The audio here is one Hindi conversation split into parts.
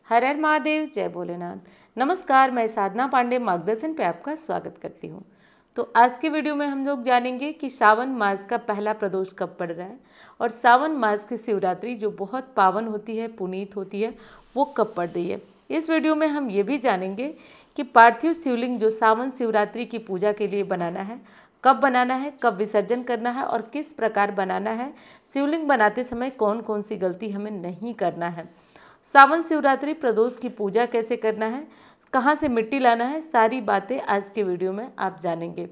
हर हर महादेव, जय भोलेनाथ। नमस्कार, मैं साधना पांडे मार्गदर्शन पे आपका स्वागत करती हूँ। तो आज के वीडियो में हम लोग जानेंगे कि सावन मास का पहला प्रदोष कब पड़ रहा है और सावन मास की शिवरात्रि जो बहुत पावन होती है, पुनीत होती है, वो कब पड़ रही है। इस वीडियो में हम ये भी जानेंगे कि पार्थिव शिवलिंग जो सावन शिवरात्रि की पूजा के लिए बनाना है, कब बनाना है, कब विसर्जन करना है और किस प्रकार बनाना है। शिवलिंग बनाते समय कौन कौन सी गलती हमें नहीं करना है। सावन शिवरात्रि प्रदोष की पूजा कैसे करना है, कहाँ से मिट्टी लाना है, सारी बातें आज के वीडियो में आप जानेंगे।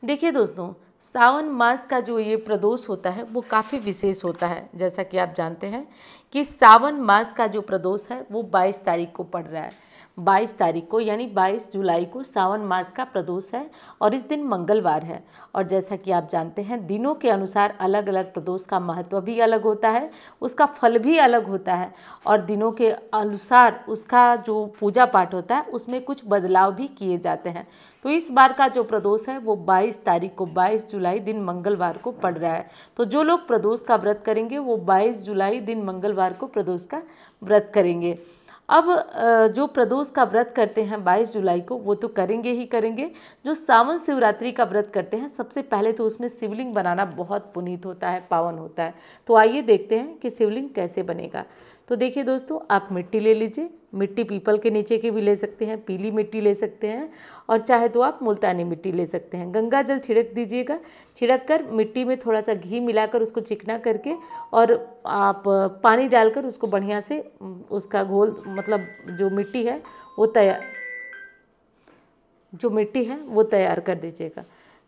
देखिए दोस्तों, सावन मास का जो ये प्रदोष होता है वो काफ़ी विशेष होता है। जैसा कि आप जानते हैं कि सावन मास का जो प्रदोष है वो 22 तारीख को पड़ रहा है। 22 तारीख को यानी 22 जुलाई को सावन मास का प्रदोष है और इस दिन मंगलवार है। और जैसा कि आप जानते हैं, दिनों के अनुसार अलग अलग प्रदोष का महत्व भी अलग होता है, उसका फल भी अलग होता है और दिनों के अनुसार उसका जो पूजा पाठ होता है उसमें कुछ बदलाव भी किए जाते हैं। तो इस बार का जो प्रदोष है वो 22 तारीख को, 22 जुलाई दिन मंगलवार को पड़ रहा है। तो जो लोग प्रदोष का व्रत करेंगे वो 22 जुलाई दिन मंगलवार को प्रदोष का व्रत करेंगे। अब जो प्रदोष का व्रत करते हैं 22 जुलाई को, वो तो करेंगे ही करेंगे। जो सावन शिवरात्रि का व्रत करते हैं, सबसे पहले तो उसमें शिवलिंग बनाना बहुत पुनीत होता है, पावन होता है। तो आइए देखते हैं कि शिवलिंग कैसे बनेगा। तो देखिए दोस्तों, आप मिट्टी ले लीजिए। मिट्टी पीपल के नीचे की भी ले सकते हैं, पीली मिट्टी ले सकते हैं और चाहे तो आप मुल्तानी मिट्टी ले सकते हैं। गंगा जल छिड़क दीजिएगा। छिड़क कर मिट्टी में थोड़ा सा घी मिलाकर उसको चिकना करके और आप पानी डालकर उसको बढ़िया से उसका घोल, मतलब जो मिट्टी है वो तैयार कर दीजिएगा।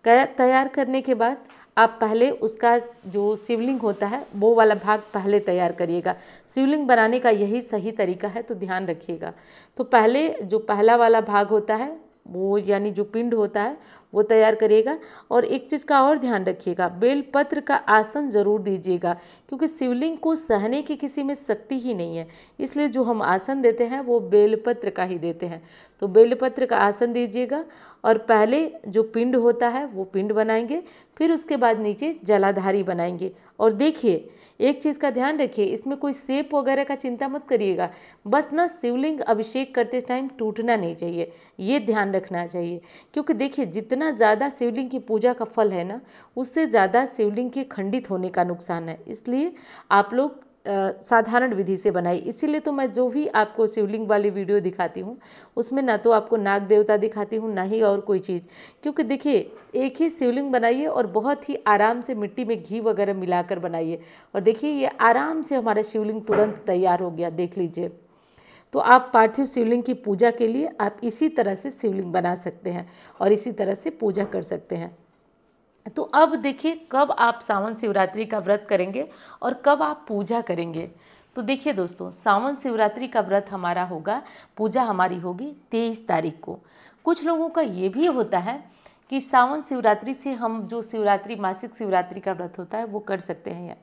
तैयार करने के बाद आप पहले उसका जो शिवलिंग होता है वो वाला भाग पहले तैयार करिएगा। शिवलिंग बनाने का यही सही तरीका है, तो ध्यान रखिएगा। तो पहले जो पहला वाला भाग होता है वो यानी जो पिंड होता है वो तैयार करिएगा। और एक चीज़ का और ध्यान रखिएगा, बेलपत्र का आसन ज़रूर दीजिएगा, क्योंकि शिवलिंग को सहने की किसी में शक्ति ही नहीं है, इसलिए जो हम आसन देते हैं वो बेलपत्र का ही देते हैं। तो बेलपत्र का आसन दीजिएगा और पहले जो पिंड होता है वो पिंड बनाएंगे, फिर उसके बाद नीचे जलाधारी बनाएंगे। और देखिए, एक चीज़ का ध्यान रखिए, इसमें कोई सेप वगैरह का चिंता मत करिएगा। बस ना शिवलिंग अभिषेक करते टाइम टूटना नहीं चाहिए, ये ध्यान रखना चाहिए। क्योंकि देखिए, जितना ज़्यादा शिवलिंग की पूजा का फल है ना, उससे ज़्यादा शिवलिंग के खंडित होने का नुकसान है। इसलिए आप लोग साधारण विधि से बनाई। इसीलिए तो मैं जो भी आपको शिवलिंग वाली वीडियो दिखाती हूँ उसमें ना तो आपको नाग देवता दिखाती हूँ, ना ही और कोई चीज़। क्योंकि देखिए, एक ही शिवलिंग बनाइए और बहुत ही आराम से मिट्टी में घी वगैरह मिलाकर बनाइए और देखिए ये आराम से हमारा शिवलिंग तुरंत तैयार हो गया, देख लीजिए। तो आप पार्थिव शिवलिंग की पूजा के लिए आप इसी तरह से शिवलिंग बना सकते हैं और इसी तरह से पूजा कर सकते हैं। तो अब देखिए, कब आप सावन शिवरात्रि का व्रत करेंगे और कब आप पूजा करेंगे। तो देखिए दोस्तों, सावन शिवरात्रि का व्रत हमारा होगा, पूजा हमारी होगी 23 तारीख को। कुछ लोगों का ये भी होता है कि सावन शिवरात्रि से हम जो शिवरात्रि, मासिक शिवरात्रि का व्रत होता है वो कर सकते हैं।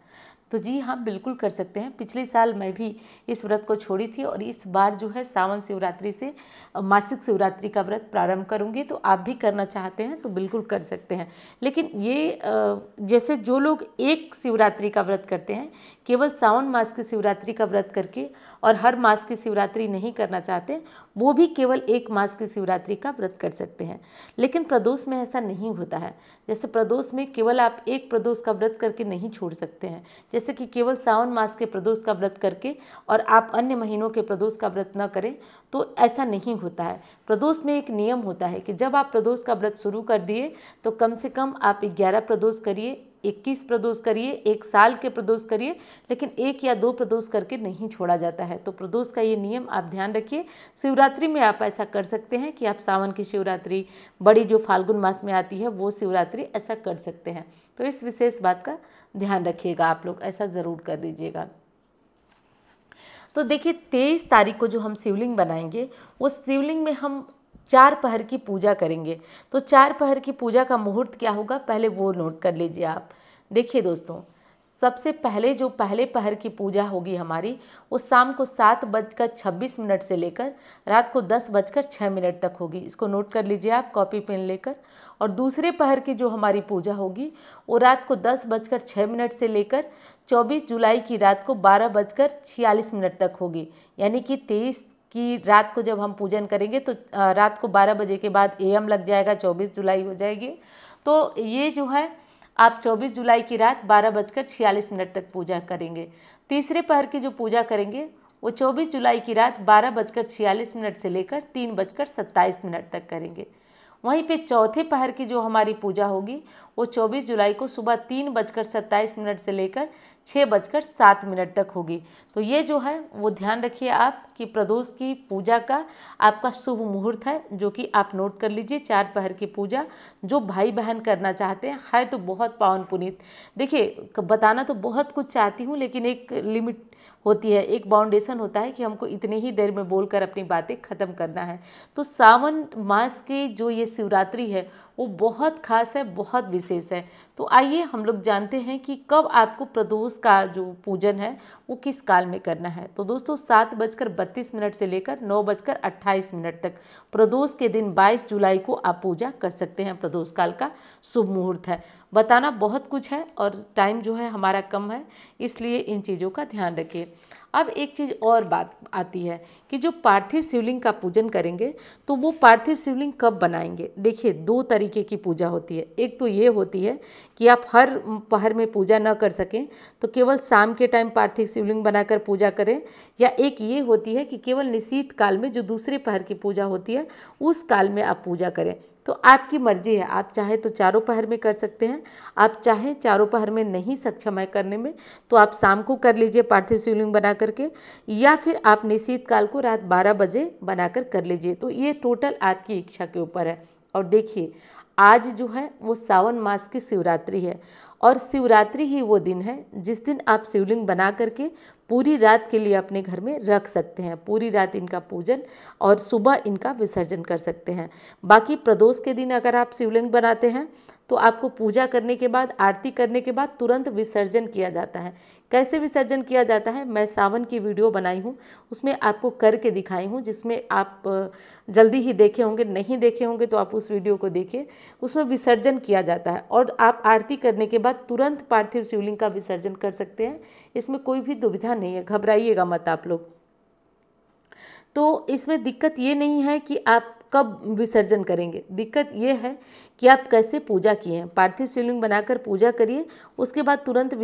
तो जी हाँ, बिल्कुल कर सकते हैं। पिछले साल मैं भी इस व्रत को छोड़ी थी और इस बार जो है सावन शिवरात्रि से मासिक शिवरात्रि का व्रत प्रारंभ करूंगी। तो आप भी करना चाहते हैं तो बिल्कुल कर सकते हैं। लेकिन ये जैसे जो लोग एक शिवरात्रि का व्रत करते हैं, केवल सावन मास की शिवरात्रि का व्रत करके और हर मास की शिवरात्रि नहीं करना चाहते, वो भी केवल एक मास की शिवरात्रि का व्रत कर सकते हैं। लेकिन प्रदोष में ऐसा नहीं होता है। जैसे प्रदोष में केवल आप एक प्रदोष का व्रत करके नहीं छोड़ सकते हैं, जैसे कि केवल सावन मास के प्रदोष का व्रत करके और आप अन्य महीनों के प्रदोष का व्रत न करें, तो ऐसा नहीं होता है। प्रदोष में एक नियम होता है कि जब आप प्रदोष का व्रत शुरू कर दिए तो कम से कम आप 11 प्रदोष करिए, 21 प्रदोष करिए, एक साल के प्रदोष करिए, लेकिन 1 या 2 प्रदोष करके नहीं छोड़ा जाता है। तो प्रदोष का ये नियम आप ध्यान रखिए। शिवरात्रि में आप ऐसा कर सकते हैं कि आप सावन की शिवरात्रि, बड़ी जो फाल्गुन मास में आती है वो शिवरात्रि, ऐसा कर सकते हैं। तो इस विशेष बात का ध्यान रखिएगा, आप लोग ऐसा ज़रूर कर दीजिएगा। तो देखिए, 23 तारीख को जो हम शिवलिंग बनाएंगे, उस शिवलिंग में हम 4 पहर की पूजा करेंगे। तो 4 पहर की पूजा का मुहूर्त क्या होगा, पहले वो नोट कर लीजिए आप। देखिए दोस्तों, सबसे पहले जो पहले पहर की पूजा होगी हमारी, वो शाम को 7:26 से लेकर रात को 10:06 तक होगी। इसको नोट कर लीजिए आप कॉपी पेन लेकर। और दूसरे पहर की जो हमारी पूजा होगी वो रात को 10:06 से लेकर 24 जुलाई की रात को 12:46 तक होगी। यानी कि 23 की रात को जब हम पूजन करेंगे तो रात को 12 बजे के बाद AM लग जाएगा, 24 जुलाई हो जाएगी। तो ये जो है आप 24 जुलाई की रात 12:46 तक पूजा करेंगे। तीसरे पहर की जो पूजा करेंगे वो 24 जुलाई की रात 12:46 से लेकर 3:27 तक करेंगे। वहीं पे चौथे पहर की जो हमारी पूजा होगी वो 24 जुलाई को सुबह 3:27 से लेकर 6:07 तक होगी। तो ये जो है वो ध्यान रखिए आप कि प्रदोष की पूजा का आपका शुभ मुहूर्त है, जो कि आप नोट कर लीजिए। 4 पहर की पूजा जो भाई बहन करना चाहते हैं है तो बहुत पावन पुनीत। देखिए बताना तो बहुत कुछ चाहती हूँ, लेकिन एक लिमिट होती है, एक बाउंडेशन होता है कि हमको इतनी ही देर में बोलकर अपनी बातें ख़त्म करना है। तो सावन मास की जो ये शिवरात्रि है वो बहुत खास है, बहुत विशेष है। तो आइए हम लोग जानते हैं कि कब आपको प्रदोष का जो पूजन है वो किस काल में करना है। तो दोस्तों 7:32 से लेकर 9:28 तक प्रदोष के दिन 22 जुलाई को आप पूजा कर सकते हैं। प्रदोष काल का शुभ मुहूर्त है। बताना बहुत कुछ है और टाइम जो है हमारा कम है, इसलिए इन चीज़ों का ध्यान रखिए। अब एक चीज़ और बात आती है कि जो पार्थिव शिवलिंग का पूजन करेंगे तो वो पार्थिव शिवलिंग कब बनाएंगे। देखिए 2 तरीके की पूजा होती है। एक तो ये होती है कि आप हर पहर में पूजा न कर सकें तो केवल शाम के टाइम पार्थिव शिवलिंग बनाकर पूजा करें, या एक ये होती है कि केवल निशीत काल में जो दूसरे पहर की पूजा होती है उस काल में आप पूजा करें। तो आपकी मर्जी है, आप चाहे तो चारों पहर में कर सकते हैं, आप चाहे चारों पहर में नहीं सक्षम है करने में तो आप शाम को कर लीजिए पार्थिव शिवलिंग बना करके, या फिर आप निशीत काल को रात 12 बजे बनाकर कर लीजिए। तो ये टोटल आपकी इच्छा के ऊपर है। और देखिए आज जो है वो सावन मास की शिवरात्रि है, और शिवरात्रि ही वो दिन है जिस दिन आप शिवलिंग बना करके पूरी रात के लिए अपने घर में रख सकते हैं। पूरी रात इनका पूजन और सुबह इनका विसर्जन कर सकते हैं। बाकी प्रदोष के दिन अगर आप शिवलिंग बनाते हैं तो आपको पूजा करने के बाद, आरती करने के बाद तुरंत विसर्जन किया जाता है। कैसे विसर्जन किया जाता है मैं सावन की वीडियो बनाई हूँ, उसमें आपको करके दिखाई हूँ, जिसमें आप जल्दी ही देखे होंगे। नहीं देखे होंगे तो आप उस वीडियो को देखिए, उसमें विसर्जन किया जाता है और आप आरती करने के बाद तुरंत पार्थिव शिवलिंग का विसर्जन कर सकते हैं। इसमें कोई भी दुविधा नहीं है, घबराइएगा मत आप लोग। तो इसमें दिक्कत ये नहीं है कि आप कब विसर्जन करेंगे, दिक्कत ये है कि आप कैसे पूजा किए हैं। पार्थिव शिवलिंग बनाकर पूजा करिए, उसके बाद तुरंत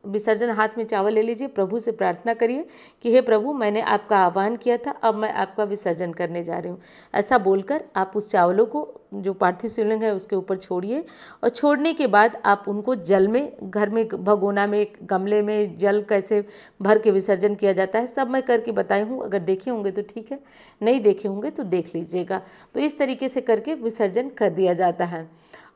विसर्जन हाथ में चावल ले लीजिए, प्रभु से प्रार्थना करिए कि हे प्रभु मैंने आपका आह्वान किया था, अब मैं आपका विसर्जन करने जा रही हूँ। ऐसा बोलकर आप उस चावलों को जो पार्थिव शिवलिंग है उसके ऊपर छोड़िए, और छोड़ने के बाद आप उनको जल में, घर में भगोना में, एक गमले में जल कैसे भर के विसर्जन किया जाता है सब मैं करके बताई हूँ। अगर देखे होंगे तो ठीक है, नहीं देखे होंगे तो देख लीजिएगा। तो इस तरीके से करके विसर्जन कर दिया जाता है।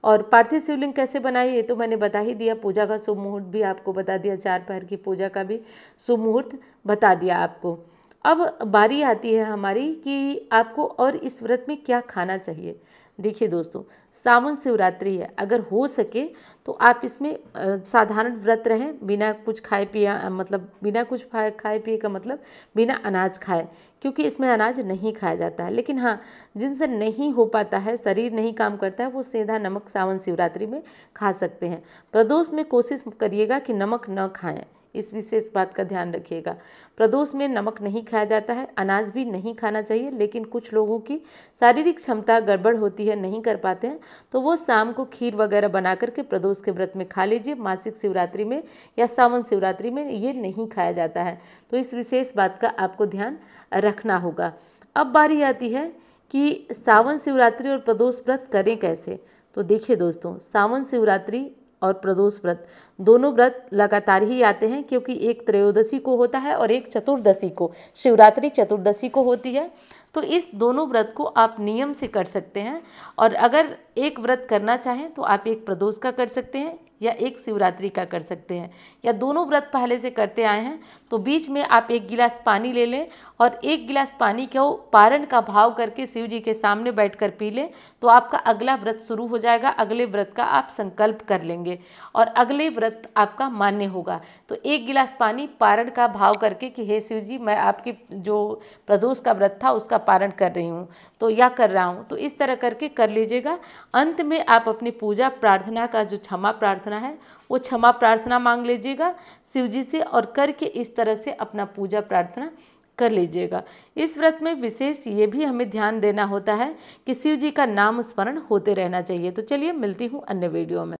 और पार्थिव शिवलिंग कैसे बनाई ये तो मैंने बता ही दिया। पूजा का शुभ मुहूर्त भी आपको बता दिया, 4 पहर की पूजा का भी शुभ मुहूर्त बता दिया आपको। अब बारी आती है हमारी कि आपको और इस व्रत में क्या खाना चाहिए। देखिए दोस्तों सावन शिवरात्रि है, अगर हो सके तो आप इसमें साधारण व्रत रहें, बिना कुछ खाए पिए, मतलब बिना कुछ खाए पिए का मतलब बिना अनाज खाए, क्योंकि इसमें अनाज नहीं खाया जाता है। लेकिन हाँ, जिनसे नहीं हो पाता है, शरीर नहीं काम करता है, वो सीधा नमक सावन शिवरात्रि में खा सकते हैं। प्रदोष में कोशिश करिएगा कि नमक न खाएं, इस विशेष बात का ध्यान रखिएगा। प्रदोष में नमक नहीं खाया जाता है, अनाज भी नहीं खाना चाहिए। लेकिन कुछ लोगों की शारीरिक क्षमता गड़बड़ होती है, नहीं कर पाते हैं, तो वो शाम को खीर वगैरह बना करके प्रदोष के व्रत में खा लीजिए। मासिक शिवरात्रि में या सावन शिवरात्रि में ये नहीं खाया जाता है, तो इस विशेष बात का आपको ध्यान रखना होगा। अब बारी आती है कि सावन शिवरात्रि और प्रदोष व्रत करें कैसे। तो देखिए दोस्तों, सावन शिवरात्रि और प्रदोष व्रत दोनों व्रत लगातार ही आते हैं, क्योंकि एक त्रयोदशी को होता है और एक चतुर्दशी को, शिवरात्रि चतुर्दशी को होती है। तो इस दोनों व्रत को आप नियम से कर सकते हैं, और अगर एक व्रत करना चाहें तो आप एक प्रदोष का कर सकते हैं या एक शिवरात्रि का कर सकते हैं, या दोनों व्रत पहले से करते आए हैं तो बीच में आप 1 गिलास पानी ले लें और 1 गिलास पानी को पारण का भाव करके शिव जी के सामने बैठकर पी लें, तो आपका अगला व्रत शुरू हो जाएगा। अगले व्रत का आप संकल्प कर लेंगे और अगले व्रत आपका मान्य होगा। तो 1 गिलास पानी पारण का भाव करके कि हे शिव जी, मैं आपकी जो प्रदोष का व्रत था उसका पारण कर रही हूँ, तो या कर रहा हूँ, तो इस तरह करके कर लीजिएगा। अंत में आप अपनी पूजा प्रार्थना का जो क्षमा प्रार्थना है वो क्षमा प्रार्थना मांग लीजिएगा शिव जी से, और करके इस तरह से अपना पूजा प्रार्थना कर लीजिएगा। इस व्रत में विशेष ये भी हमें ध्यान देना होता है कि शिव जी का नाम स्मरण होते रहना चाहिए। तो चलिए मिलती हूँ अन्य वीडियो में।